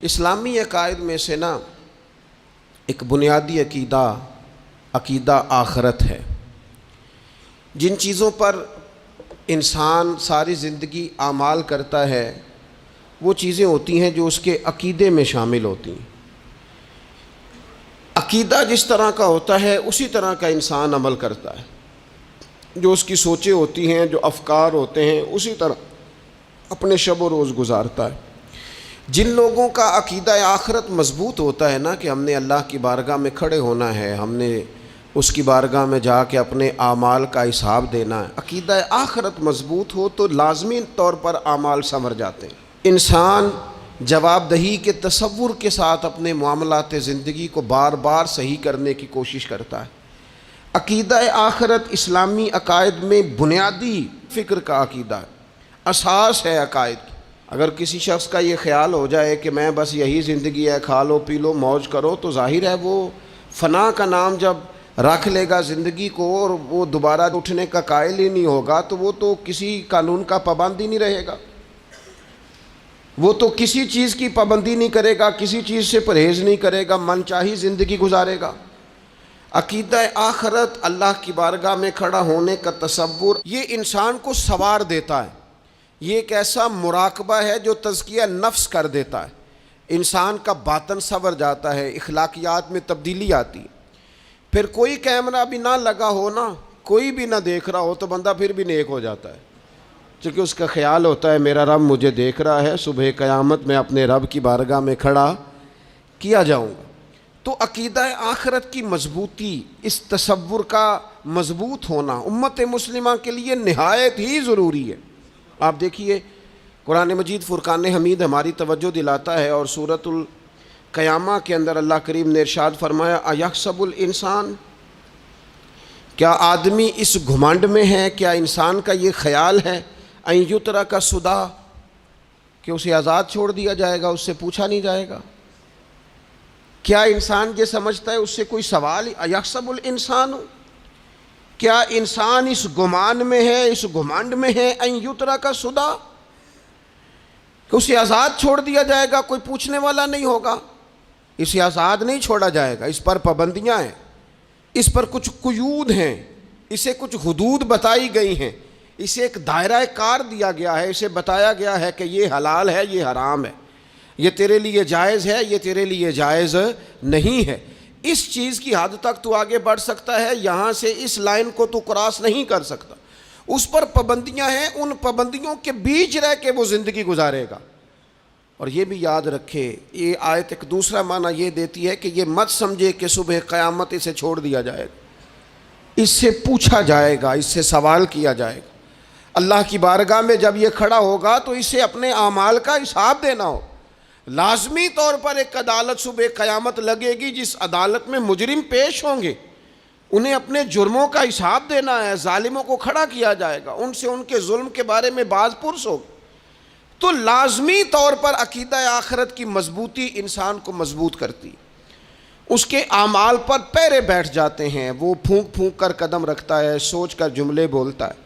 اسلامی عقائد میں سے نا ایک بنیادی عقیدہ آخرت ہے۔ جن چیزوں پر انسان ساری زندگی اعمال کرتا ہے وہ چیزیں ہوتی ہیں جو اس کے عقیدے میں شامل ہوتی ہیں۔ عقیدہ جس طرح کا ہوتا ہے اسی طرح کا انسان عمل کرتا ہے۔ جو اس کی سوچیں ہوتی ہیں، جو افکار ہوتے ہیں، اسی طرح اپنے شب و روز گزارتا ہے۔ جن لوگوں کا عقیدہ آخرت مضبوط ہوتا ہے نا کہ ہم نے اللہ کی بارگاہ میں کھڑے ہونا ہے، ہم نے اس کی بارگاہ میں جا کے اپنے اعمال کا حساب دینا ہے، عقیدہ آخرت مضبوط ہو تو لازمی طور پر اعمال سنور جاتے ہیں۔ انسان جواب دہی کے تصور کے ساتھ اپنے معاملات زندگی کو بار بار صحیح کرنے کی کوشش کرتا ہے۔ عقیدہ آخرت اسلامی عقائد میں بنیادی فکر کا عقیدہ ہے، اساس ہے عقائد کی۔ اگر کسی شخص کا یہ خیال ہو جائے کہ میں بس یہی زندگی ہے، کھا لو پی لو موج کرو، تو ظاہر ہے وہ فنا کا نام جب رکھ لے گا زندگی کو اور وہ دوبارہ اٹھنے کا قائل ہی نہیں ہوگا تو وہ تو کسی قانون کا پابند ہی نہیں رہے گا، وہ تو کسی چیز کی پابندی نہیں کرے گا، کسی چیز سے پرہیز نہیں کرے گا، من چاہی زندگی گزارے گا۔ عقیدہ آخرت، اللہ کی بارگاہ میں کھڑا ہونے کا تصور، یہ انسان کو سوار دیتا ہے۔ یہ ایک ایسا مراقبہ ہے جو تزکیہ نفس کر دیتا ہے، انسان کا باطن سنور جاتا ہے، اخلاقیات میں تبدیلی آتی ہے۔ پھر کوئی کیمرہ بھی نہ لگا ہو نا، کوئی بھی نہ دیکھ رہا ہو تو بندہ پھر بھی نیک ہو جاتا ہے، چونکہ اس کا خیال ہوتا ہے میرا رب مجھے دیکھ رہا ہے، صبح قیامت میں اپنے رب کی بارگاہ میں کھڑا کیا جاؤں گا۔ تو عقیدہ آخرت کی مضبوطی، اس تصور کا مضبوط ہونا امت مسلمہ کے لیے نہایت ہی ضروری ہے۔ آپ دیکھیے قرآن مجید فرقان حمید ہماری توجہ دلاتا ہے، اور سورۃ القیامہ کے اندر اللہ کریم نے ارشاد فرمایا ایحسب الانسان، کیا آدمی اس گھمنڈ میں ہے، کیا انسان کا یہ خیال ہے ان یترک سدی، کہ اسے آزاد چھوڑ دیا جائے گا، اس سے پوچھا نہیں جائے گا؟ کیا انسان یہ سمجھتا ہے اس سے کوئی سوال؟ ایحسب الانسان، کیا انسان اس گمان میں ہے، اس گھمنڈ میں ہے ان یترک سدی، کہ اسے آزاد چھوڑ دیا جائے گا، کوئی پوچھنے والا نہیں ہوگا؟ اسے آزاد نہیں چھوڑا جائے گا، اس پر پابندیاں ہیں، اس پر کچھ قیود ہیں، اسے کچھ حدود بتائی گئی ہیں، اسے ایک دائرہ کار دیا گیا ہے، اسے بتایا گیا ہے کہ یہ حلال ہے، یہ حرام ہے، یہ تیرے لیے جائز ہے، یہ تیرے لیے جائز نہیں ہے۔ اس چیز کی حد تک تو آگے بڑھ سکتا ہے، یہاں سے اس لائن کو تو کراس نہیں کر سکتا۔ اس پر پابندیاں ہیں، ان پابندیوں کے بیچ رہ کے وہ زندگی گزارے گا۔ اور یہ بھی یاد رکھے، یہ آیت ایک دوسرا معنی یہ دیتی ہے کہ یہ مت سمجھے کہ صبح قیامت اسے چھوڑ دیا جائے گا، اس سے پوچھا جائے گا، اس سے سوال کیا جائے گا۔ اللہ کی بارگاہ میں جب یہ کھڑا ہوگا تو اسے اپنے اعمال کا حساب دینا ہو۔ لازمی طور پر ایک عدالت صبح قیامت لگے گی، جس عدالت میں مجرم پیش ہوں گے، انہیں اپنے جرموں کا حساب دینا ہے، ظالموں کو کھڑا کیا جائے گا، ان سے ان کے ظلم کے بارے میں باز پرس ہوگا۔ تو لازمی طور پر عقیدہ آخرت کی مضبوطی انسان کو مضبوط کرتی، اس کے اعمال پر پیرے بیٹھ جاتے ہیں، وہ پھونک پھونک کر قدم رکھتا ہے، سوچ کر جملے بولتا ہے،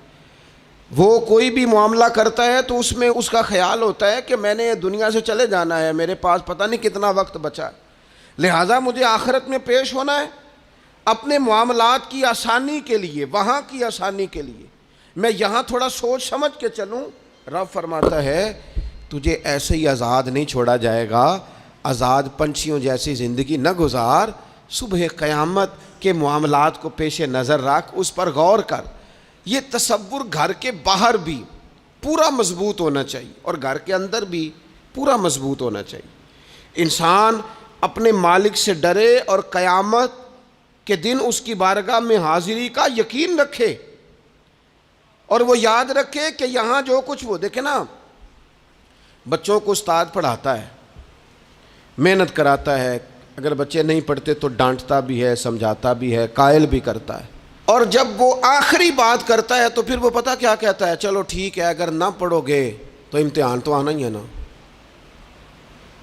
وہ کوئی بھی معاملہ کرتا ہے تو اس میں اس کا خیال ہوتا ہے کہ میں نے دنیا سے چلے جانا ہے، میرے پاس پتہ نہیں کتنا وقت بچا ہے، لہٰذا مجھے آخرت میں پیش ہونا ہے، اپنے معاملات کی آسانی کے لیے، وہاں کی آسانی کے لیے میں یہاں تھوڑا سوچ سمجھ کے چلوں۔ رب فرماتا ہے تجھے ایسے ہی آزاد نہیں چھوڑا جائے گا، آزاد پنچھیوں جیسی زندگی نہ گزار، صبح قیامت کے معاملات کو پیش نظر رکھ، اس پر غور کر۔ یہ تصور گھر کے باہر بھی پورا مضبوط ہونا چاہیے اور گھر کے اندر بھی پورا مضبوط ہونا چاہیے۔ انسان اپنے مالک سے ڈرے اور قیامت کے دن اس کی بارگاہ میں حاضری کا یقین رکھے، اور وہ یاد رکھے کہ یہاں جو کچھ، وہ دیکھیں نا، بچوں کو استاد پڑھاتا ہے، محنت کراتا ہے، اگر بچے نہیں پڑھتے تو ڈانٹتا بھی ہے، سمجھاتا بھی ہے، قائل بھی کرتا ہے، اور جب وہ آخری بات کرتا ہے تو پھر وہ پتہ کیا کہتا ہے؟ چلو ٹھیک ہے، اگر نہ پڑھو گے تو امتحان تو آنا ہی ہے نا،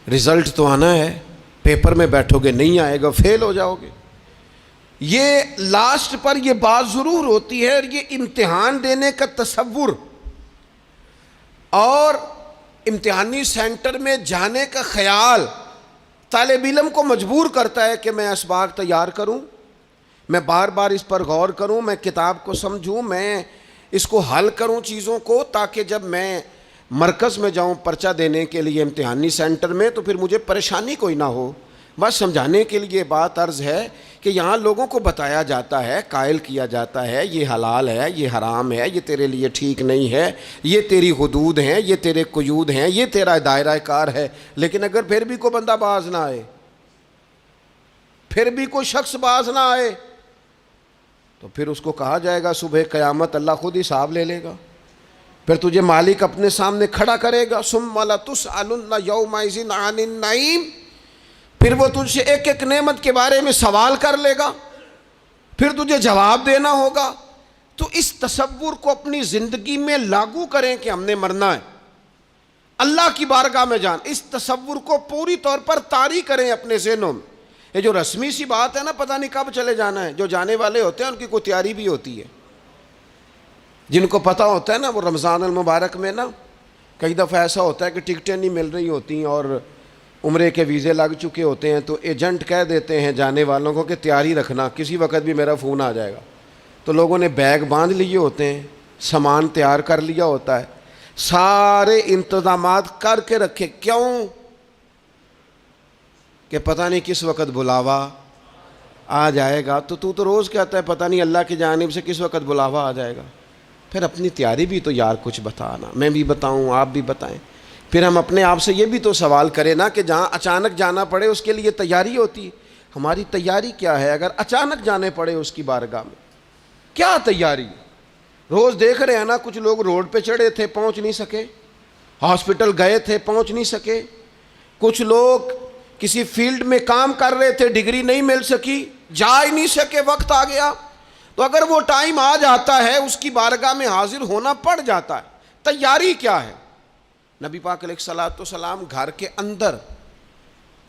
رزلٹ تو آنا ہے، پیپر میں بیٹھو گے نہیں آئے گا، فیل ہو جاؤ گے۔ یہ لاسٹ پر یہ بات ضرور ہوتی ہے، اور یہ امتحان دینے کا تصور اور امتحانی سینٹر میں جانے کا خیال طالب علم کو مجبور کرتا ہے کہ میں اسباق تیار کروں، میں بار بار اس پر غور کروں، میں کتاب کو سمجھوں، میں اس کو حل کروں چیزوں کو، تاکہ جب میں مرکز میں جاؤں پرچہ دینے کے لیے امتحانی سینٹر میں تو پھر مجھے پریشانی کوئی نہ ہو۔ بس سمجھانے کے لیے بات عرض ہے کہ یہاں لوگوں کو بتایا جاتا ہے، قائل کیا جاتا ہے یہ حلال ہے، یہ حرام ہے، یہ تیرے لیے ٹھیک نہیں ہے، یہ تیری حدود ہیں، یہ تیرے قیود ہیں، یہ تیرا دائرہ کار ہے۔ لیکن اگر پھر بھی کوئی بندہ باز نہ آئے، پھر بھی کوئی شخص باز نہ آئے، تو پھر اس کو کہا جائے گا صبح قیامت اللہ خود حساب لے لے گا، پھر تجھے مالک اپنے سامنے کھڑا کرے گا، ثم لتسألن یومئذ عن النعیم، پھر وہ تجھ سے ایک ایک نعمت کے بارے میں سوال کر لے گا، پھر تجھے جواب دینا ہوگا۔ تو اس تصور کو اپنی زندگی میں لاگو کریں کہ ہم نے مرنا ہے، اللہ کی بارگاہ میں جان، اس تصور کو پوری طور پر طاری کریں اپنے ذہنوں میں۔ یہ جو رسمی سی بات ہے نا، پتہ نہیں کب چلے جانا ہے، جو جانے والے ہوتے ہیں ان کی کوئی تیاری بھی ہوتی ہے، جن کو پتہ ہوتا ہے نا وہ رمضان المبارک میں نا کئی دفعہ ایسا ہوتا ہے کہ ٹکٹیں نہیں مل رہی ہوتی ہیں اور عمرے کے ویزے لگ چکے ہوتے ہیں، تو ایجنٹ کہہ دیتے ہیں جانے والوں کو کہ تیاری رکھنا، کسی وقت بھی میرا فون آ جائے گا۔ تو لوگوں نے بیگ باندھ لیے ہوتے ہیں، سامان تیار کر لیا ہوتا ہے، سارے انتظامات کر کے رکھے، کیوں کہ پتہ نہیں کس وقت بلاوا آ جائے گا۔ تو روز کہتا ہے پتہ نہیں اللہ کی جانب سے کس وقت بلاوا آ جائے گا۔ پھر اپنی تیاری بھی تو یار کچھ بتانا، میں بھی بتاؤں آپ بھی بتائیں، پھر ہم اپنے آپ سے یہ بھی تو سوال کریں نا کہ جہاں اچانک جانا پڑے اس کے لیے تیاری ہوتی ہے، ہماری تیاری کیا ہے؟ اگر اچانک جانے پڑے اس کی بارگاہ میں کیا تیاری؟ روز دیکھ رہے ہیں نا، کچھ لوگ روڈ پہ چڑھے تھے پہنچ نہیں سکے، ہاسپٹل گئے تھے پہنچ نہیں سکے، کچھ لوگ کسی فیلڈ میں کام کر رہے تھے ڈگری نہیں مل سکی، جا ہی نہیں سکے، وقت آ گیا۔ تو اگر وہ ٹائم آ جاتا ہے اس کی بارگاہ میں حاضر ہونا پڑ جاتا ہے، تیاری کیا ہے؟ نبی پاک علیہ الصلوۃ والسلام گھر کے اندر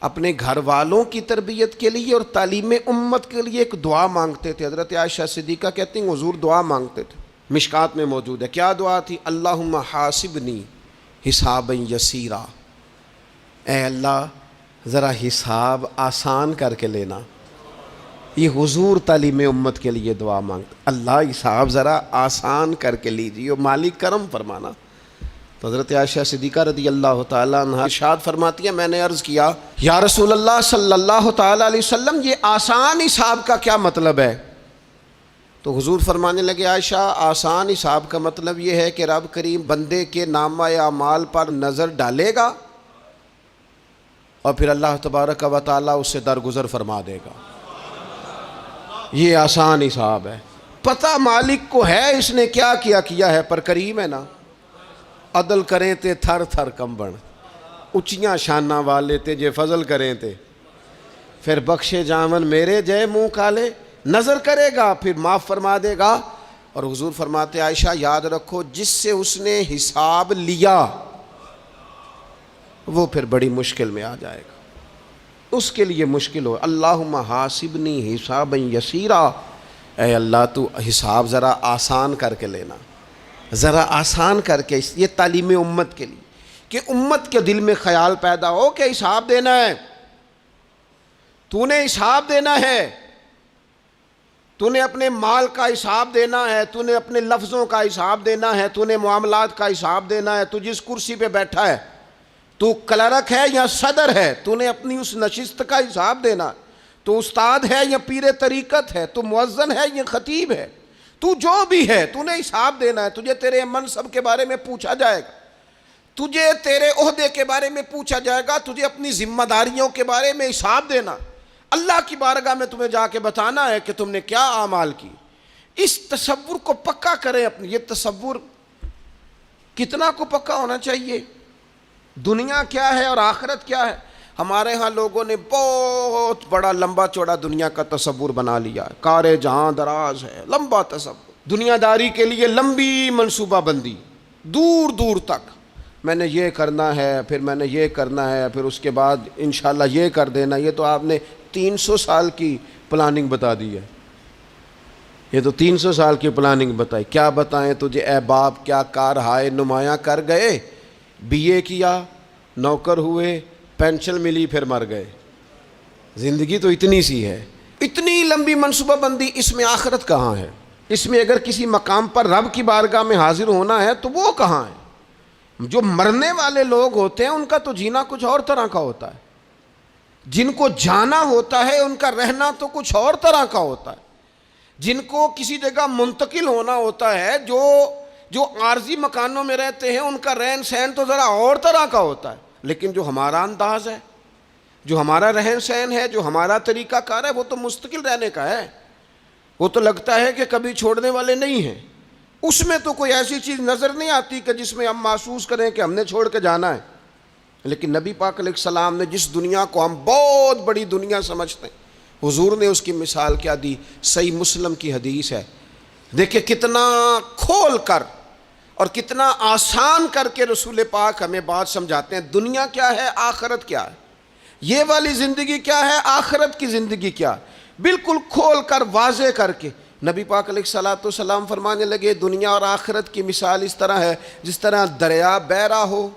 اپنے گھر والوں کی تربیت کے لیے اور تعلیم امت کے لیے ایک دعا مانگتے تھے۔ حضرت عائشہ صدیقہ کہتی ہیں حضور دعا مانگتے تھے، مشکات میں موجود ہے۔ کیا دعا تھی؟ اللہم حاسبنی حسابا یسیرا، اے اللہ ذرا حساب آسان کر کے لینا۔ یہ حضور تعلیم امت کے لیے دعا مانگتے، اللہ حساب ذرا آسان کر کے لیجیے، مالک کرم فرمانا۔ تو حضرت عائشہ صدیقہ رضی اللہ تعالیٰ عنہ ارشاد فرماتی ہے، میں نے عرض کیا یا رسول اللہ صلی اللہ تعالیٰ علیہ وسلم یہ آسان حساب کا کیا مطلب ہے؟ تو حضور فرمانے لگے عائشہ آسان حساب کا مطلب یہ ہے کہ رب کریم بندے کے نامہ اعمال پر نظر ڈالے گا اور پھر اللہ تبارک و تعالیٰ اس سے درگزر فرما دے گا۔ یہ آسان حساب ہے، پتہ مالک کو ہے اس نے کیا کیا ہے، پر کریم ہے نا، عدل کریں تے تھر تھر کمبن، اچیاں شاناں والے تے جے فضل کریں تے پھر بخشے جامن میرے جے منہ کالے، نظر کرے گا پھر معاف فرما دے گا۔ اور حضور فرماتے عائشہ یاد رکھو جس سے اس نے حساب لیا وہ پھر بڑی مشکل میں آ جائے گا، اس کے لیے مشکل ہو۔ اللہم حاسبنی حسابا یسیرا، اے اللہ تو حساب ذرا آسان کر کے لینا، ذرا آسان کر کے۔ یہ تعلیم امت کے لیے کہ امت کے دل میں خیال پیدا ہو کہ حساب دینا ہے، تو نے حساب دینا ہے، تو نے اپنے مال کا حساب دینا ہے، تو نے اپنے لفظوں کا حساب دینا ہے، تو نے معاملات کا حساب دینا ہے۔ تو جس کرسی پہ بیٹھا ہے، تو کلرک ہے یا صدر ہے، تو نے اپنی اس نشست کا حساب دینا۔ تو استاد ہے یا پیر طریقت ہے، تو مؤذن ہے یا خطیب ہے، تو جو بھی ہے تو نے حساب دینا ہے۔ تجھے تیرے منصب کے بارے میں پوچھا جائے گا، تجھے تیرے عہدے کے بارے میں پوچھا جائے گا، تجھے اپنی ذمہ داریوں کے بارے میں حساب دینا، اللہ کی بارگاہ میں تمہیں جا کے بتانا ہے کہ تم نے کیا اعمال کی۔ اس تصور کو پکا کریں اپنی۔ یہ تصور کتنا کو پکا ہونا چاہیے، دنیا کیا ہے اور آخرت کیا ہے۔ ہمارے ہاں لوگوں نے بہت بڑا لمبا چوڑا دنیا کا تصور بنا لیا ہے، کار جہاں دراز ہے، لمبا تصور، دنیا داری کے لیے لمبی منصوبہ بندی، دور دور تک میں نے یہ کرنا ہے، پھر میں نے یہ کرنا ہے، پھر اس کے بعد انشاءاللہ یہ کر دینا۔ یہ تو آپ نے 300 سال کی پلاننگ بتا دی ہے، یہ تو 300 سال کی پلاننگ بتائی۔ کیا بتائیں تجھے اے باپ، کیا کار ہائے نمایاں کر گئے BA کیا, نوکر ہوئے, پینشن ملی, پھر مر گئے. زندگی تو اتنی سی ہے, اتنی لمبی منصوبہ بندی, اس میں آخرت کہاں ہے؟ اس میں اگر کسی مقام پر رب کی بارگاہ میں حاضر ہونا ہے تو وہ کہاں ہے؟ جو مرنے والے لوگ ہوتے ہیں ان کا تو جینا کچھ اور طرح کا ہوتا ہے, جن کو جانا ہوتا ہے ان کا رہنا تو کچھ اور طرح کا ہوتا ہے, جن کو کسی جگہ منتقل ہونا ہوتا ہے, جو عارضی مکانوں میں رہتے ہیں ان کا رہن سہن تو ذرا اور طرح کا ہوتا ہے. لیکن جو ہمارا انداز ہے, جو ہمارا رہن سہن ہے, جو ہمارا طریقہ کار ہے, وہ تو مستقل رہنے کا ہے. وہ تو لگتا ہے کہ کبھی چھوڑنے والے نہیں ہیں. اس میں تو کوئی ایسی چیز نظر نہیں آتی کہ جس میں ہم محسوس کریں کہ ہم نے چھوڑ کے جانا ہے. لیکن نبی پاک علیہ السلام نے جس دنیا کو ہم بہت بڑی دنیا سمجھتے ہیں, حضور نے اس کی مثال کیا دی؟ صحیح مسلم کی حدیث ہے. دیکھیں کتنا کھول کر اور کتنا آسان کر کے رسول پاک ہمیں بات سمجھاتے ہیں. دنیا کیا ہے, آخرت کیا ہے, یہ والی زندگی کیا ہے, آخرت کی زندگی کیا, بالکل کھول کر واضح کر کے نبی پاک علیہ الصلوۃ والسلام فرمانے لگے دنیا اور آخرت کی مثال اس طرح ہے جس طرح دریا بہ رہا ہو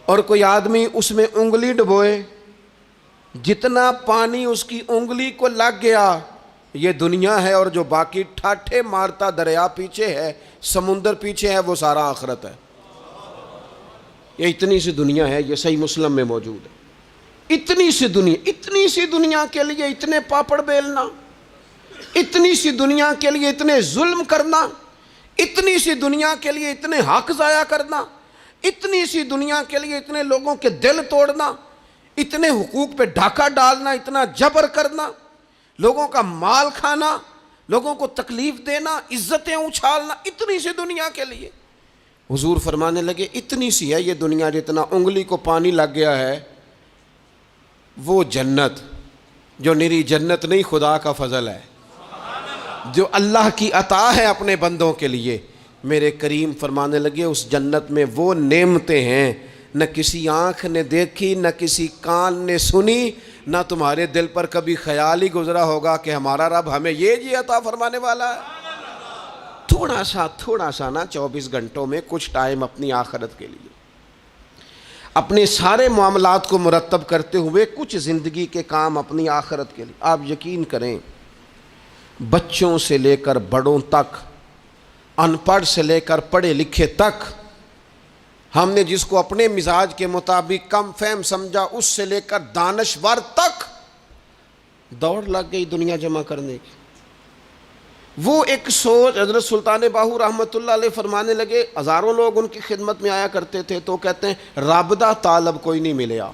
اور کوئی آدمی اس میں انگلی ڈبوئے, جتنا پانی اس کی انگلی کو لگ گیا یہ دنیا ہے, اور جو باقی ٹھاٹھے مارتا دریا پیچھے ہے, سمندر پیچھے ہے, وہ سارا آخرت ہے. یہ اتنی سی دنیا ہے, یہ صحیح مسلم میں موجود ہے. اتنی سی دنیا کے لیے اتنے پاپڑ بیلنا, اتنی سی دنیا کے لیے اتنے ظلم کرنا, اتنی سی دنیا کے لیے اتنے حق ضائع کرنا, اتنی سی دنیا کے لیے اتنے لوگوں کے دل توڑنا, اتنے حقوق پہ ڈھاکہ ڈالنا, اتنا جبر کرنا, لوگوں کا مال کھانا, لوگوں کو تکلیف دینا, عزتیں اچھالنا, اتنی سی دنیا کے لیے. حضور فرمانے لگے اتنی سی ہے یہ دنیا, جتنا انگلی کو پانی لگ گیا ہے وہ جنت, جو نری جنت نہیں, خدا کا فضل ہے, جو اللہ کی عطا ہے اپنے بندوں کے لیے. میرے کریم فرمانے لگے اس جنت میں وہ نعمتیں ہیں نہ کسی آنکھ نے دیکھی, نہ کسی کان نے سنی, نہ تمہارے دل پر کبھی خیال ہی گزرا ہوگا کہ ہمارا رب ہمیں یہ جی عطا فرمانے والا ہے. تھوڑا سا نا 24 گھنٹوں میں کچھ ٹائم اپنی آخرت کے لیے, اپنے سارے معاملات کو مرتب کرتے ہوئے کچھ زندگی کے کام اپنی آخرت کے لیے. آپ یقین کریں بچوں سے لے کر بڑوں تک, ان پڑھ سے لے کر پڑھے لکھے تک, ہم نے جس کو اپنے مزاج کے مطابق کم فہم سمجھا اس سے لے کر دانشور تک دوڑ لگ گئی دنیا جمع کرنے کی. وہ ایک سوچ حضرت سلطان باہو رحمۃ اللہ علیہ فرمانے لگے, ہزاروں لوگ ان کی خدمت میں آیا کرتے تھے تو کہتے ہیں رابدہ طالب کوئی نہیں ملیا,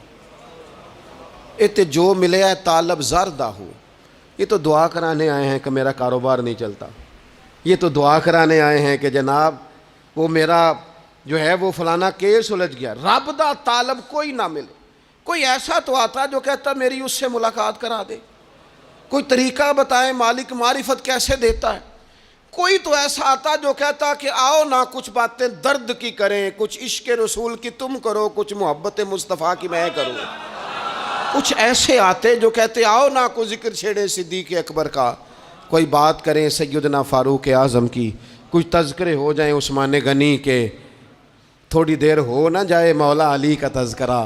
تے جو ملیا ہے طالب زردہ ہو. یہ تو دعا کرانے آئے ہیں کہ میرا کاروبار نہیں چلتا, یہ تو دعا کرانے آئے ہیں کہ جناب وہ میرا جو ہے وہ فلانا کیس سلجھ گیا. رابدہ طالب کوئی نہ ملے. کوئی ایسا تو آتا جو کہتا میری اس سے ملاقات کرا دے, کوئی طریقہ بتائیں مالک معرفت کیسے دیتا ہے. کوئی تو ایسا آتا جو کہتا کہ آؤ نہ کچھ باتیں درد کی کریں, کچھ عشق رسول کی تم کرو, کچھ محبت مصطفیٰ کی میں کروں. کچھ ایسے آتے جو کہتے آؤ نہ کوئی ذکر چھیڑیں صدیق اکبر کا, کوئی بات کریں سیدنا فاروق اعظم کی, کچھ تذکرے ہو جائیں عثمان غنی کے, تھوڑی دیر ہو نہ جائے مولا علی کا تذکرہ.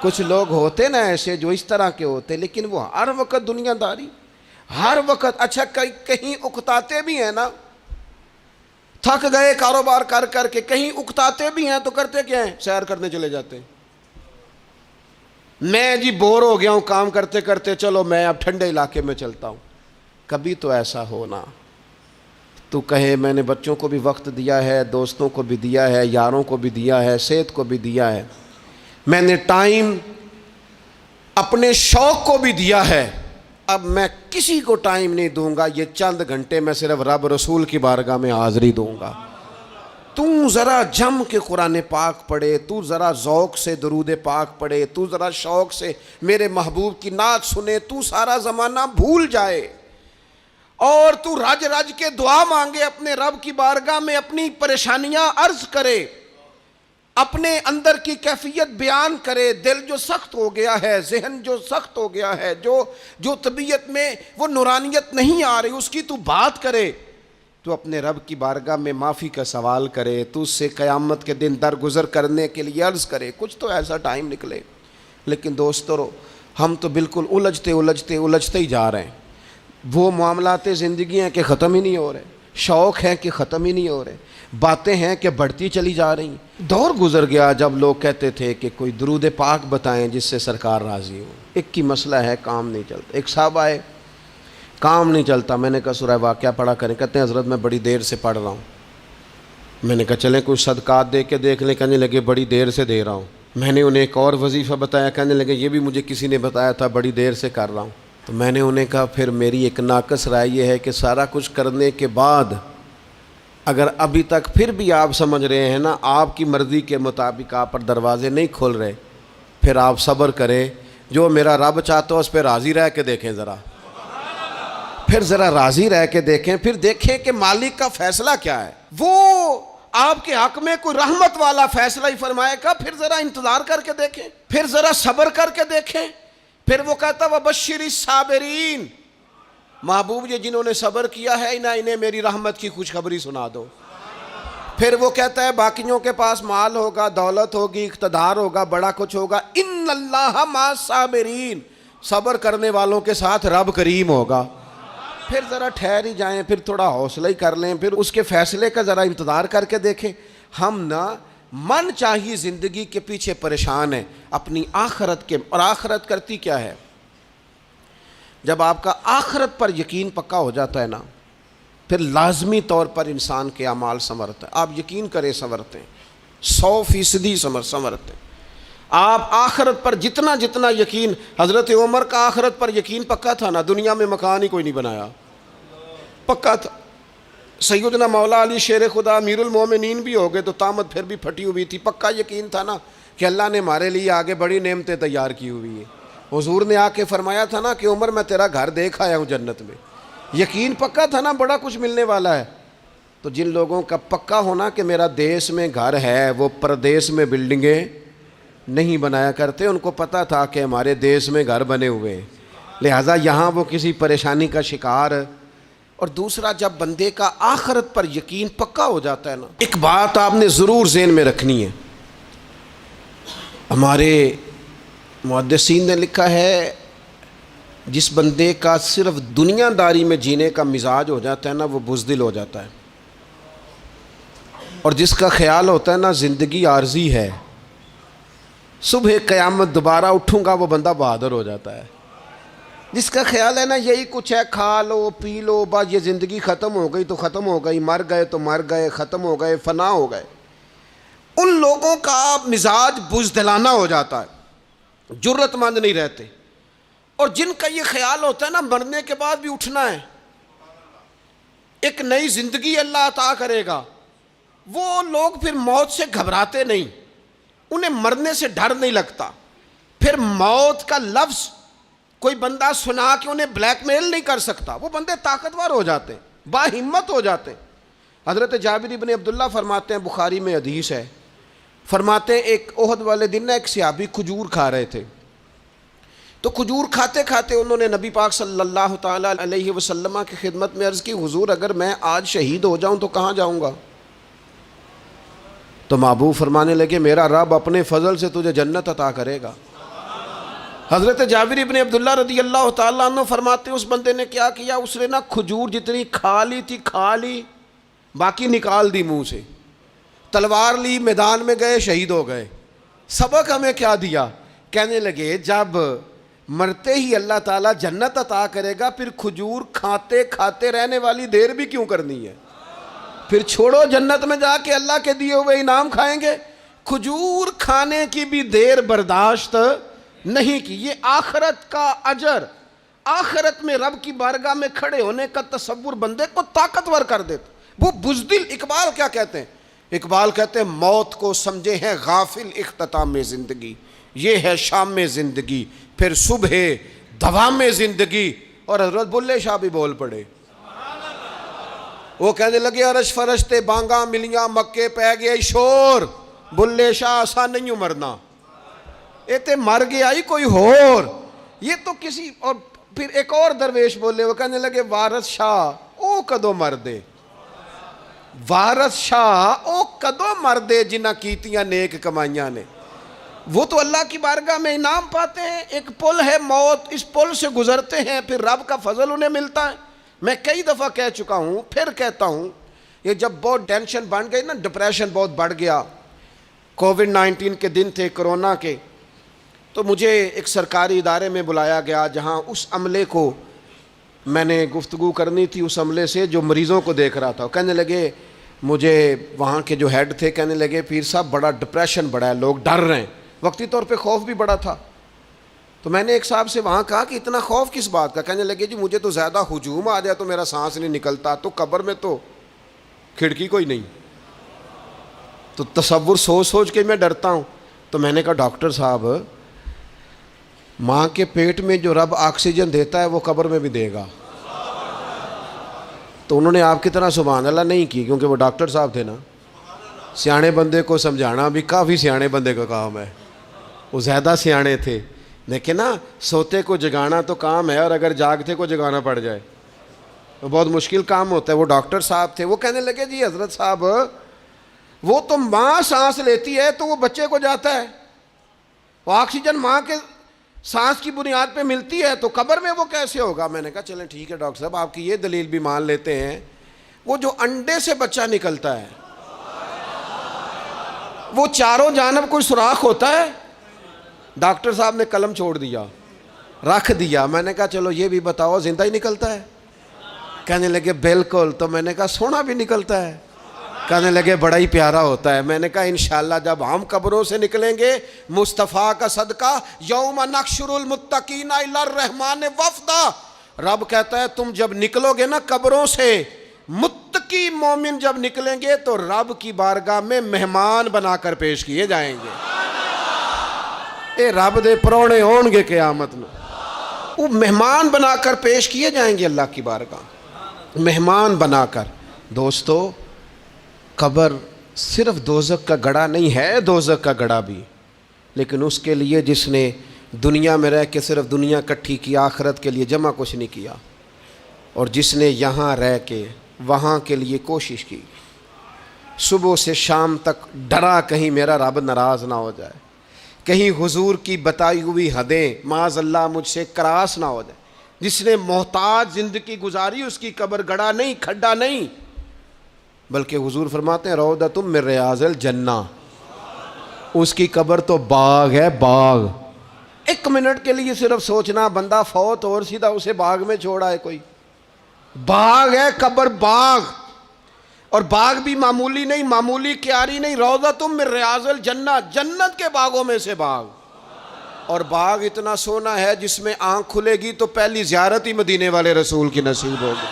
کچھ لوگ ہوتے نا ایسے جو اس طرح کے ہوتے, لیکن وہ ہر وقت دنیا داری, ہر وقت. اچھا کہیں اکتاتے بھی ہیں نا, تھک گئے کاروبار کر کر کے, کہیں اکتاتے بھی ہیں تو کرتے کیا ہیں, سیر کرنے چلے جاتے ہیں. میں جی بور ہو گیا ہوں کام کرتے کرتے, چلو میں اب ٹھنڈے علاقے میں چلتا ہوں. کبھی تو ایسا ہونا تو کہے میں نے بچوں کو بھی وقت دیا ہے, دوستوں کو بھی دیا ہے, یاروں کو بھی دیا ہے, صحت کو بھی دیا ہے, میں نے ٹائم اپنے شوق کو بھی دیا ہے, اب میں کسی کو ٹائم نہیں دوں گا, یہ چند گھنٹے میں صرف رب رسول کی بارگاہ میں حاضری دوں گا. تو ذرا جم کے قرآن پاک پڑھے, تو ذرا ذوق سے درود پاک پڑھے, تو ذرا شوق سے میرے محبوب کی نعت سنے, تو سارا زمانہ بھول جائے اور تو رج رج کے دعا مانگے اپنے رب کی بارگاہ میں, اپنی پریشانیاں عرض کرے, اپنے اندر کی کیفیت بیان کرے. دل جو سخت ہو گیا ہے, ذہن جو سخت ہو گیا ہے, جو طبیعت میں وہ نورانیت نہیں آ رہی, اس کی تو بات کرے. تو اپنے رب کی بارگاہ میں معافی کا سوال کرے، تو اس سے قیامت کے دن درگزر کرنے کے لیے عرض کرے، کچھ تو ایسا ٹائم نکلے۔ لیکن دوستو، ہم تو بالکل الجھتے ہی جا رہے ہیں۔ وہ معاملات زندگی ہیں کہ ختم ہی نہیں ہو رہے، شوق ہیں کہ ختم ہی نہیں ہو رہے، باتیں ہیں کہ بڑھتی چلی جا رہی ہیں۔ دور گزر گیا جب لوگ کہتے تھے کہ کوئی درود پاک بتائیں جس سے سرکار راضی ہو۔ ایک کی مسئلہ ہے، کام نہیں چلتا۔ ایک صاحب آئے، کام نہیں چلتا۔ میں نے کہا سورہ واقعہ پڑھا کریں۔ کہتے ہیں حضرت میں بڑی دیر سے پڑھ رہا ہوں۔ میں نے کہا چلیں کچھ صدقات دے کے دیکھ لیں۔ کہنے لگے بڑی دیر سے دے رہا ہوں۔ میں نے انہیں ایک اور وظیفہ بتایا، کہنے لگے یہ بھی مجھے کسی نے بتایا تھا، بڑی دیر سے کر رہا ہوں۔ تو میں نے انہیں کہا پھر میری ایک ناقص رائے یہ ہے کہ سارا کچھ کرنے کے بعد اگر ابھی تک پھر بھی آپ سمجھ رہے ہیں نا آپ کی مرضی کے مطابق آپ پر دروازے نہیں کھل رہے، پھر آپ صبر کریں۔ جو میرا رب چاہتا ہو اس پہ راضی رہ کے دیکھیں، پھر ذرا راضی رہ کے دیکھیں، پھر دیکھیں کہ مالک کا فیصلہ کیا ہے۔ وہ آپ کے حق میں کوئی رحمت والا فیصلہ ہی فرمائے گا، پھر ذرا انتظار کر کے دیکھیں، پھر ذرا صبر کر کے دیکھیں۔ پھر وہ کہتا وَبَشِّرِ الصَّابِرِينَ، محبوب یہ جنہوں نے صبر کیا ہے انہیں میری رحمت کی خوشخبری سنا دو۔ پھر وہ کہتا ہے باقیوں کے پاس مال ہوگا، دولت ہوگی، اقتدار ہوگا، بڑا کچھ ہوگا، ان اللہ مع الصابرین، صبر کرنے والوں کے ساتھ رب کریم ہوگا۔ پھر ذرا ٹھہر ہی جائیں، پھر تھوڑا حوصلہ ہی کر لیں، پھر اس کے فیصلے کا ذرا انتظار کر کے دیکھیں۔ ہم نہ من چاہیے زندگی کے پیچھے پریشان ہیں اپنی آخرت کے، اور آخرت کرتی کیا ہے؟ جب آپ کا آخرت پر یقین پکا ہو جاتا ہے نا، پھر لازمی طور پر انسان کے اعمال سنورتے ہیں۔ آپ یقین کریں سنورتے ہیں، 100% سنورتے ہیں۔ آپ آخرت پر جتنا یقین، حضرت عمر کا آخرت پر یقین پکا تھا نا، دنیا میں مکان ہی کوئی نہیں بنایا، پکا تھا۔ سیدنا مولا علی شیر خدا امیر المومنین بھی ہو گئے تو طامت پھر بھی پھٹی ہوئی تھی، پکا یقین تھا نا کہ اللہ نے ہمارے لیے آگے بڑی نعمتیں تیار کی ہوئی ہیں۔ حضور نے آ کے فرمایا تھا نا کہ عمر میں تیرا گھر دیکھ آیا ہوں جنت میں، یقین پکا تھا نا بڑا کچھ ملنے والا ہے۔ تو جن لوگوں کا پکا ہونا کہ میرا دیس میں گھر ہے، وہ پردیس میں بلڈنگیں نہیں بنایا کرتے، ان کو پتا تھا کہ ہمارے دیس میں گھر بنے ہوئے ہیں، لہٰذا یہاں وہ کسی پریشانی کا شکار۔ اور دوسرا، جب بندے کا آخرت پر یقین پکا ہو جاتا ہے نا، ایک بات آپ نے ضرور ذہن میں رکھنی ہے۔ ہمارے محدثین نے لکھا ہے جس بندے کا صرف دنیا داری میں جینے کا مزاج ہو جاتا ہے نا، وہ بزدل ہو جاتا ہے، اور جس کا خیال ہوتا ہے نا زندگی عارضی ہے، صبح قیامت دوبارہ اٹھوں گا، وہ بندہ بہادر ہو جاتا ہے۔ جس کا خیال ہے نا یہی کچھ ہے، کھا لو پی لو بس، یہ زندگی ختم ہو گئی تو ختم ہو گئی، مر گئے تو مر گئے، ختم ہو گئے، فنا ہو گئے، ان لوگوں کا مزاج بزدلانہ ہو جاتا ہے، جرت مند نہیں رہتے۔ اور جن کا یہ خیال ہوتا ہے نا مرنے کے بعد بھی اٹھنا ہے، ایک نئی زندگی اللہ عطا کرے گا، وہ لوگ پھر موت سے گھبراتے نہیں، انہیں مرنے سے ڈر نہیں لگتا۔ پھر موت کا لفظ کوئی بندہ سنا کہ انہیں بلیک میل نہیں کر سکتا، وہ بندے طاقتور ہو جاتے ہیں، باہمت ہو جاتے ہیں۔ حضرت جابر بن عبداللہ فرماتے ہیں، بخاری میں حدیث ہے، فرماتے ہیں ایک احد والے دن نا ایک صحابی کھجور کھا رہے تھے، تو کھجور کھاتے کھاتے انہوں نے نبی پاک صلی اللہ تعالیٰ علیہ وسلم کی خدمت میں عرض کی، حضور اگر میں آج شہید ہو جاؤں تو کہاں جاؤں گا؟ تو محبوب فرمانے لگے میرا رب اپنے فضل سے تجھے جنت عطا کرے گا۔ حضرت جابر بن عبداللہ رضی اللہ تعالیٰ عنہ فرماتے ہیں اس بندے نے کیا کیا، اس نے نا کھجور جتنی کھا لی تھی کھا لی، باقی نکال دی منہ سے، تلوار لی، میدان میں گئے، شہید ہو گئے۔ سبق ہمیں کیا دیا؟ کہنے لگے جب مرتے ہی اللہ تعالیٰ جنت عطا کرے گا، پھر کھجور کھاتے کھاتے رہنے والی دیر بھی کیوں کرنی ہے؟ پھر چھوڑو، جنت میں جا کے اللہ کے دیے ہوئے انعام کھائیں گے۔ کھجور کھانے کی بھی دیر برداشت نہیں کی۔ یہ آخرت کا اجر، آخرت میں رب کی بارگاہ میں کھڑے ہونے کا تصور بندے کو طاقتور کر دیتا۔ وہ بزدل، اقبال کیا کہتے ہیں؟ اقبال کہتے ہیں موت کو سمجھے ہیں غافل اختتام میں زندگی، یہ ہے شام میں زندگی، پھر صبح دوام میں زندگی۔ اور حضرت بلے شاہ بھی بول پڑے، وہ کہنے لگے عرش فرشتے بانگاں ملیاں مکے پہ گیا شور، بلے شاہ آسان نہیں مرنا، یہ تے مر گیا ہی کوئی ہور، یہ تو کسی اور۔ پھر ایک اور درویش بولے، وہ کہنے لگے وارث شاہ او کدو مر دے، وارث شاہ او کدو مردے جنہ کیتیاں نیک کمائیاں نے، وہ تو اللہ کی بارگاہ میں انعام پاتے ہیں. ایک پل ہے موت، اس پل سے گزرتے ہیں، پھر رب کا فضل انہیں ملتا ہے. میں کئی دفعہ کہہ چکا ہوں، پھر کہتا ہوں، یہ جب بہت ٹینشن بن گئی نا، ڈپریشن بہت بڑھ گیا، کووڈ-19 کے دن تھے، کرونا کے، تو مجھے ایک سرکاری ادارے میں بلایا گیا جہاں اس عملے کو میں نے گفتگو کرنی تھی، اس عملے سے جو مریضوں کو دیکھ رہا تھا. کہنے لگے، مجھے وہاں کے جو ہیڈ تھے کہنے لگے پیر صاحب بڑا ڈپریشن بڑا ہے، لوگ ڈر رہے ہیں. وقتی طور پہ خوف بھی بڑا تھا. تو میں نے ایک صاحب سے وہاں کہا کہ اتنا خوف کس بات کا؟ کہنے لگے جی مجھے تو زیادہ ہجوم آ جائے تو میرا سانس نہیں نکلتا، تو قبر میں تو کھڑکی کوئی نہیں، تو تصور سوچ سوچ کے میں ڈرتا ہوں. تو میں نے کہا ڈاکٹر صاحب، ماں کے پیٹ میں جو رب آکسیجن دیتا ہے وہ قبر میں بھی دے گا. تو انہوں نے آپ کی طرح سبحان اللہ نہیں کی، کیونکہ وہ ڈاکٹر صاحب تھے نا. سیانے بندے کو سمجھانا بھی کافی سیانے بندے کا کام ہے، وہ زیادہ سیانے تھے. لیکن نا سوتے کو جگانا تو کام ہے، اور اگر جاگتے کو جگانا پڑ جائے تو بہت مشکل کام ہوتا ہے. وہ ڈاکٹر صاحب تھے. وہ کہنے لگے جی حضرت صاحب، وہ تو ماں سانس لیتی ہے تو وہ بچے کو جاتا ہے، وہ آکسیجن ماں کے سانس کی بنیاد پہ ملتی ہے، تو قبر میں وہ کیسے ہوگا؟ میں نے کہا چلیں ٹھیک ہے ڈاکٹر صاحب، آپ کی یہ دلیل بھی مان لیتے ہیں. وہ جو انڈے سے بچہ نکلتا ہے، وہ چاروں جانب کوئی سوراخ ہوتا ہے؟ ڈاکٹر صاحب نے قلم چھوڑ دیا، رکھ دیا. میں نے کہا چلو یہ بھی بتاؤ زندہ ہی نکلتا ہے؟ کہنے لگے بالکل. تو میں نے کہا سونا بھی نکلتا ہے؟ کہنے لگے بڑا ہی پیارا ہوتا ہے. میں نے کہا انشاءاللہ جب ہم قبروں سے نکلیں گے، مصطفیٰ کا صدقہ، یوم نحشر المتقین الی الرحمن وفدا، رب کہتا ہے تم جب نکلو گے نا قبروں سے، متقی مومن جب نکلیں گے تو رب کی بارگاہ میں مہمان بنا کر پیش کیے جائیں گے. اے رب دے پرونے ہون گے قیامت میں، وہ مہمان بنا کر پیش کیے جائیں گے اللہ کی بارگاہ، مہمان بنا کر. دوستو، قبر صرف دوزخ کا گڑھا نہیں ہے، دوزخ کا گڑھا بھی، لیکن اس کے لیے جس نے دنیا میں رہ کے صرف دنیا کٹھی کی، آخرت کے لیے جمع کچھ نہیں کیا، اور جس نے یہاں رہ کے وہاں کے لیے کوشش کی، صبح سے شام تک ڈرا کہیں میرا رب ناراض نہ ہو جائے، کہیں حضور کی بتائی ہوئی حدیں معاذ اللہ مجھ سے کراس نہ ہو جائے. جس نے محتاج زندگی گزاری، اس کی قبر گڑھا نہیں، کھڈا نہیں، بلکہ حضور فرماتے ہیں روضۃ من ریاض الجنہ، اس کی قبر تو باغ ہے، باغ. ایک منٹ کے لیے صرف سوچنا، بندہ فوت اور سیدھا اسے باغ میں چھوڑا ہے کوئی، باغ ہے قبر، باغ. اور باغ بھی معمولی نہیں، معمولی کیاری نہیں، روضۃ من ریاض الجنہ، جنت کے باغوں میں سے باغ. اور باغ اتنا سونا ہے جس میں آنکھ کھلے گی تو پہلی زیارت ہی مدینے والے رسول کی نصیب ہوگی.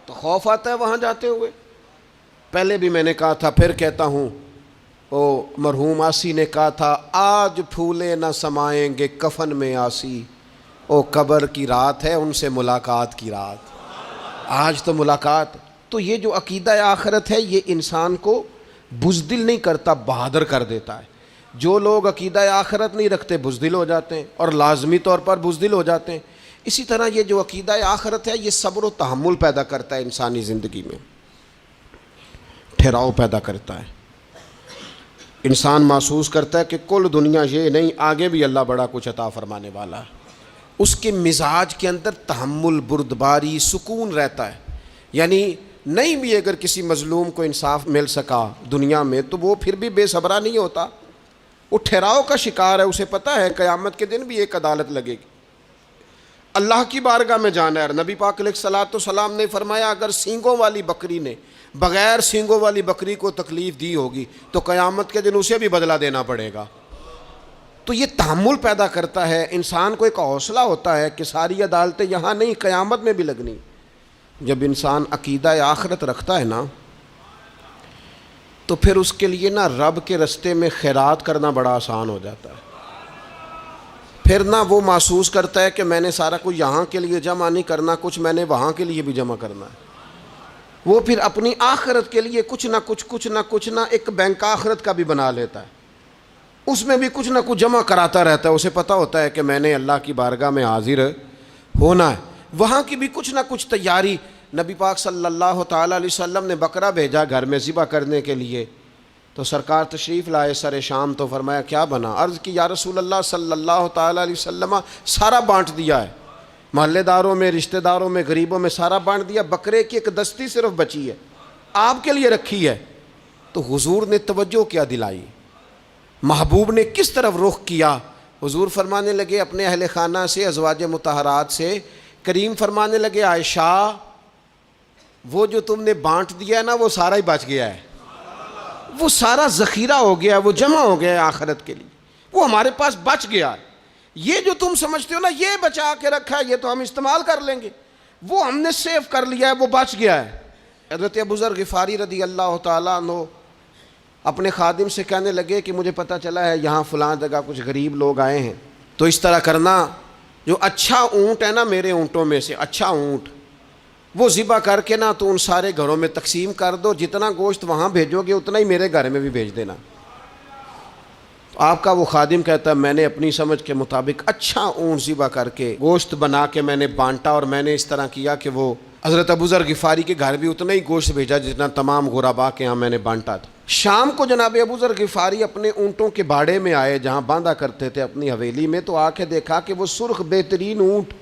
تو خوف آتا ہے وہاں جاتے ہوئے. پہلے بھی میں نے کہا تھا، پھر کہتا ہوں، او مرحوم آسی نے کہا تھا، آج پھولے نہ سمائیں گے کفن میں آسی، او قبر کی رات ہے ان سے ملاقات کی رات. آج تو ملاقات. تو یہ جو عقیدہ آخرت ہے یہ انسان کو بزدل نہیں کرتا، بہادر کر دیتا ہے. جو لوگ عقیدہ آخرت نہیں رکھتے بزدل ہو جاتے ہیں، اور لازمی طور پر بزدل ہو جاتے ہیں. اسی طرح یہ جو عقیدہ آخرت ہے یہ صبر و تحمل پیدا کرتا ہے انسانی زندگی میں، ٹھہراؤ پیدا کرتا ہے. انسان محسوس کرتا ہے کہ کل دنیا یہ نہیں، آگے بھی اللہ بڑا کچھ عطا فرمانے والا ہے. اس کے مزاج کے اندر تحمل، بردباری، سکون رہتا ہے. یعنی نہیں بھی اگر کسی مظلوم کو انصاف مل سکا دنیا میں تو وہ پھر بھی بے صبرا نہیں ہوتا، وہ ٹھہراؤ کا شکار ہے. اسے پتہ ہے قیامت کے دن بھی ایک عدالت لگے گی، اللہ کی بارگاہ میں جانا ہے. نبی پاک علیہ الصلوۃ والسلام نے فرمایا اگر سینگوں والی بکری نے بغیر سینگوں والی بکری کو تکلیف دی ہوگی تو قیامت کے دن اسے بھی بدلہ دینا پڑے گا. تو یہ تحمل پیدا کرتا ہے، انسان کو ایک حوصلہ ہوتا ہے کہ ساری عدالتیں یہاں نہیں، قیامت میں بھی لگنی. جب انسان عقیدہ آخرت رکھتا ہے نا تو پھر اس کے لیے نا رب کے رستے میں خیرات کرنا بڑا آسان ہو جاتا ہے. پھر نہ وہ محسوس کرتا ہے کہ میں نے سارا کچھ یہاں کے لیے جمع نہیں کرنا، کچھ میں نے وہاں کے لیے بھی جمع کرنا ہے. وہ پھر اپنی آخرت کے لیے کچھ نہ ایک بینک آخرت کا بھی بنا لیتا ہے، اس میں بھی کچھ نہ کچھ جمع کراتا رہتا ہے. اسے پتہ ہوتا ہے کہ میں نے اللہ کی بارگاہ میں حاضر ہونا ہے، وہاں کی بھی کچھ نہ کچھ تیاری. نبی پاک صلی اللہ تعالیٰ علیہ وسلم نے بکرا بھیجا گھر میں ذبح کرنے کے لیے، تو سرکار تشریف لائے سر شام، تو فرمایا کیا بنا؟ عرض کی یا رسول اللہ صلی اللہ تعالیٰ علیہ وسلم سارا بانٹ دیا ہے، محلے داروں میں، رشتہ داروں میں، غریبوں میں سارا بانٹ دیا، بکرے کی ایک دستی صرف بچی ہے، آپ کے لیے رکھی ہے۔ تو حضور نے توجہ کیا دلائی، محبوب نے کس طرف رخ کیا؟ حضور فرمانے لگے اپنے اہل خانہ سے، ازواج مطہرات سے، کریم فرمانے لگے عائشہ وہ جو تم نے بانٹ دیا ہے نا وہ سارا ہی بچ گیا ہے، وہ سارا ذخیرہ ہو گیا، وہ جمع ہو گیا ہے آخرت کے لیے، وہ ہمارے پاس بچ گیا ہے۔ یہ جو تم سمجھتے ہو نا یہ بچا کے رکھا ہے، یہ تو ہم استعمال کر لیں گے، وہ ہم نے سیو کر لیا ہے، وہ بچ گیا ہے۔ حضرت ابو ذر غفاری رضی اللہ تعالیٰ عنہ اپنے خادم سے کہنے لگے کہ مجھے پتہ چلا ہے یہاں فلاں جگہ کچھ غریب لوگ آئے ہیں، تو اس طرح کرنا، جو اچھا اونٹ ہے نا میرے اونٹوں میں سے، اچھا اونٹ وہ ذبح کر کے نا تو ان سارے گھروں میں تقسیم کر دو، جتنا گوشت وہاں بھیجو گے اتنا ہی میرے گھر میں بھی بھیج دینا۔ آپ کا وہ خادم کہتا ہے میں نے اپنی سمجھ کے مطابق اچھا اونٹ ذبح کر کے گوشت بنا کے میں نے بانٹا، اور میں نے اس طرح کیا کہ وہ حضرت ابو ذر غفاری کے گھر بھی اتنا ہی گوشت بھیجا جتنا تمام غربا کے ہاں میں نے بانٹا تھا۔ شام کو جناب ابو ذر غفاری اپنے اونٹوں کے باڑے میں آئے جہاں باندھا کرتے تھے اپنی حویلی میں، تو آ کے دیکھا کہ وہ سرخ بہترین اونٹ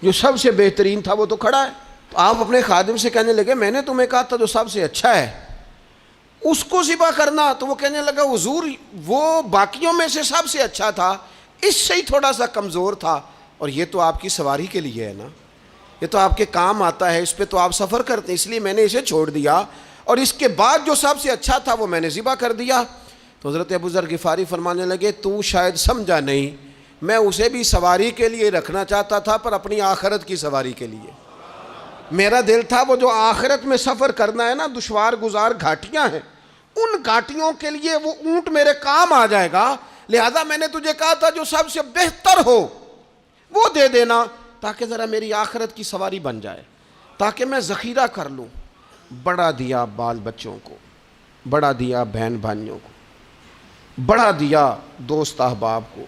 جو سب سے بہترین تھا وہ تو کھڑا ہے۔ تو آپ اپنے خادم سے کہنے لگے میں نے تمہیں کہا تھا جو سب سے اچھا ہے اس کو ذبح کرنا، تو وہ کہنے لگا حضور وہ باقیوں میں سے سب سے اچھا تھا، اس سے ہی تھوڑا سا کمزور تھا، اور یہ تو آپ کی سواری کے لیے ہے نا، یہ تو آپ کے کام آتا ہے، اس پہ تو آپ سفر کرتے ہیں، اس لیے میں نے اسے چھوڑ دیا، اور اس کے بعد جو سب سے اچھا تھا وہ میں نے ذبح کر دیا۔ تو حضرت ابو ذر غفاری فرمانے لگے تو شاید سمجھا نہیں، میں اسے بھی سواری کے لیے رکھنا چاہتا تھا پر اپنی آخرت کی سواری کے لیے، میرا دل تھا وہ جو آخرت میں سفر کرنا ہے نا، دشوار گزار گھاٹیاں ہیں، ان گھاٹیوں کے لیے وہ اونٹ میرے کام آ جائے گا، لہذا میں نے تجھے کہا تھا جو سب سے بہتر ہو وہ دے دینا تاکہ ذرا میری آخرت کی سواری بن جائے، تاکہ میں ذخیرہ کر لوں۔ بڑا دیا بال بچوں کو، بڑا دیا بہن بھائیوں کو، بڑا دیا دوست احباب کو،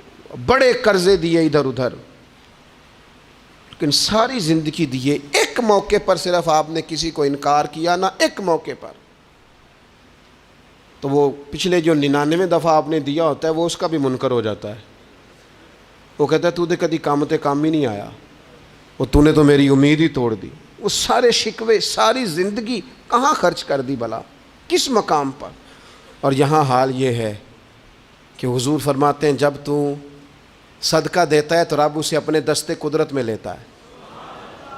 بڑے قرضے دیے ادھر ادھر، لیکن ساری زندگی دیے، ایک موقع پر صرف آپ نے کسی کو انکار کیا نہ، ایک موقع پر، تو وہ پچھلے جو 99 دفعہ آپ نے دیا ہوتا ہے وہ اس کا بھی منکر ہو جاتا ہے، وہ کہتا ہے تو نے کدی کام تے کام ہی نہیں آیا، وہ تو نے تو میری امید ہی توڑ دی، وہ سارے شکوے ساری زندگی کہاں خرچ کر دی بلا، کس مقام پر۔ اور یہاں حال یہ ہے کہ حضور فرماتے ہیں جب تو صدقہ دیتا ہے تو رب اسے اپنے دستے قدرت میں لیتا ہے،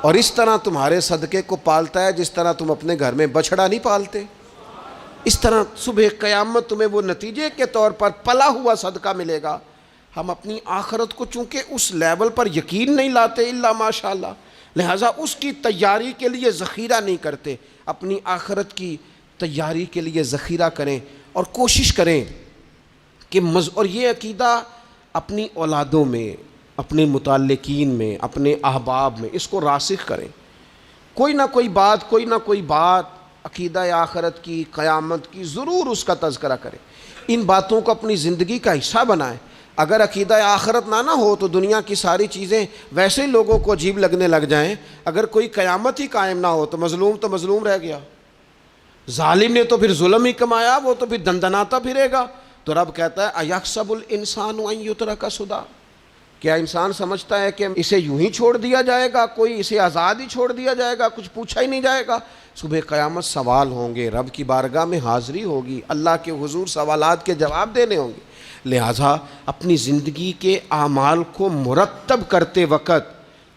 اور اس طرح تمہارے صدقے کو پالتا ہے جس طرح تم اپنے گھر میں بچھڑا نہیں پالتے، اس طرح صبح قیامت تمہیں وہ نتیجے کے طور پر پلا ہوا صدقہ ملے گا۔ ہم اپنی آخرت کو چونکہ اس لیول پر یقین نہیں لاتے الا ماشاءاللہ، لہٰذا اس کی تیاری کے لیے ذخیرہ نہیں کرتے، اپنی آخرت کی تیاری کے لیے ذخیرہ کریں اور کوشش کریں کہ اور یہ عقیدہ اپنی اولادوں میں، اپنے متعلقین میں، اپنے احباب میں اس کو راسخ کریں، کوئی نہ کوئی بات عقیدہ آخرت کی، قیامت کی ضرور اس کا تذکرہ کریں، ان باتوں کو اپنی زندگی کا حصہ بنائیں۔ اگر عقیدہ آخرت نہ ہو تو دنیا کی ساری چیزیں ویسے ہی لوگوں کو عجیب لگنے لگ جائیں، اگر کوئی قیامت ہی قائم نہ ہو تو مظلوم رہ گیا، ظالم نے تو پھر ظلم ہی کمایا، وہ تو پھر دندناتا پھرے گا۔ تو رب کہتا ہے اَيَحْسَبُ الْإِنسَانُ أَن يُتْرَكَ سُدًى، کیا انسان سمجھتا ہے کہ اسے یوں ہی چھوڑ دیا جائے گا، کوئی اسے آزاد ہی چھوڑ دیا جائے گا، کچھ پوچھا ہی نہیں جائے گا؟ صبح قیامت سوال ہوں گے، رب کی بارگاہ میں حاضری ہوگی، اللہ کے حضور سوالات کے جواب دینے ہوں گے، لہٰذا اپنی زندگی کے اعمال کو مرتب کرتے وقت،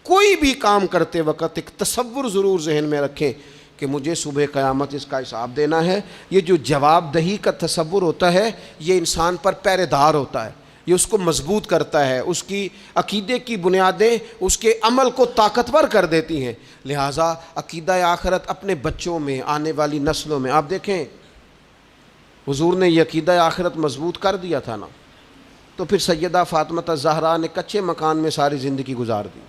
کوئی بھی کام کرتے وقت ایک تصور ضرور ذہن میں رکھیں کہ مجھے صبح قیامت اس کا حساب دینا ہے۔ یہ جو جواب دہی کا تصور ہوتا ہے یہ انسان پر پہرے دار ہوتا ہے، یہ اس کو مضبوط کرتا ہے، اس کی عقیدے کی بنیادیں اس کے عمل کو طاقتور کر دیتی ہیں۔ لہٰذا عقیدہ آخرت اپنے بچوں میں، آنے والی نسلوں میں، آپ دیکھیں حضور نے یہ عقیدہ آخرت مضبوط کر دیا تھا نا، تو پھر سیدہ فاطمہ الزہرا نے کچے مکان میں ساری زندگی گزار دی،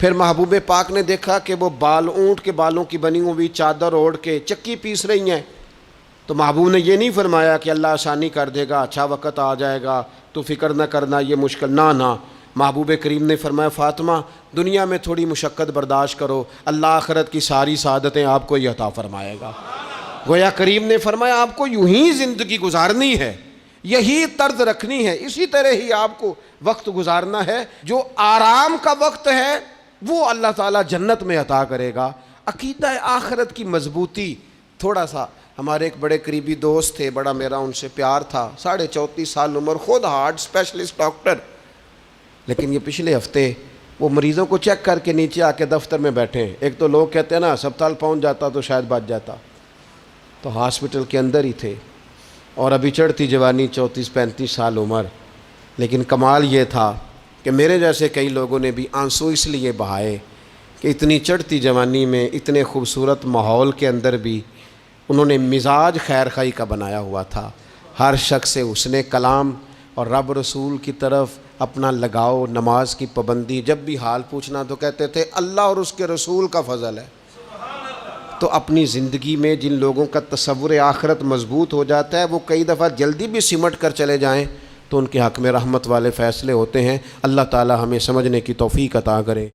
پھر محبوب پاک نے دیکھا کہ وہ اونٹ کے بالوں کی بنی ہوئی چادر اوڑھ کے چکی پیس رہی ہیں، تو محبوب نے یہ نہیں فرمایا کہ اللہ آسانی کر دے گا، اچھا وقت آ جائے گا تو فکر نہ کرنا یہ مشکل، نہ محبوب کریم نے فرمایا فاطمہ دنیا میں تھوڑی مشقت برداشت کرو، اللہ آخرت کی ساری سعادتیں آپ کو ہی عطا فرمائے گا۔ گویا کریم نے فرمایا آپ کو یوں ہی زندگی گزارنی ہے، یہی طرز رکھنی ہے، اسی طرح ہی آپ کو وقت گزارنا ہے۔ جو آرام کا وقت ہے وہ اللہ تعالیٰ جنت میں عطا کرے گا۔ عقیدہ آخرت کی مضبوطی، تھوڑا سا ہمارے ایک بڑے قریبی دوست تھے، بڑا میرا ان سے پیار تھا، 34.5 سال عمر، خود ہارٹ اسپیشلسٹ ڈاکٹر، لیکن یہ پچھلے ہفتے وہ مریضوں کو چیک کر کے نیچے آ کے دفتر میں بیٹھے ہیں۔ ایک تو لوگ کہتے ہیں نا ہسپتال پہنچ جاتا تو شاید بچ جاتا، تو ہاسپٹل کے اندر ہی تھے، اور ابھی چڑھتی جوانی، 34-35 سال عمر۔ لیکن کمال یہ تھا کہ میرے جیسے کئی لوگوں نے بھی آنسو اس لیے بہائے کہ اتنی چڑھتی جوانی میں اتنے خوبصورت ماحول کے اندر بھی انہوں نے مزاج خیر خواہی کا بنایا ہوا تھا، ہر شخص سے حسن کلام اور رب رسول کی طرف اپنا لگاؤ، نماز کی پابندی، جب بھی حال پوچھنا تو کہتے تھے اللہ اور اس کے رسول کا فضل ہے۔ تو اپنی زندگی میں جن لوگوں کا تصور آخرت مضبوط ہو جاتا ہے وہ کئی دفعہ جلدی بھی سمٹ کر چلے جائیں تو ان کے حق میں رحمت والے فیصلے ہوتے ہیں۔ اللہ تعالی ہمیں سمجھنے کی توفیق عطا کرے۔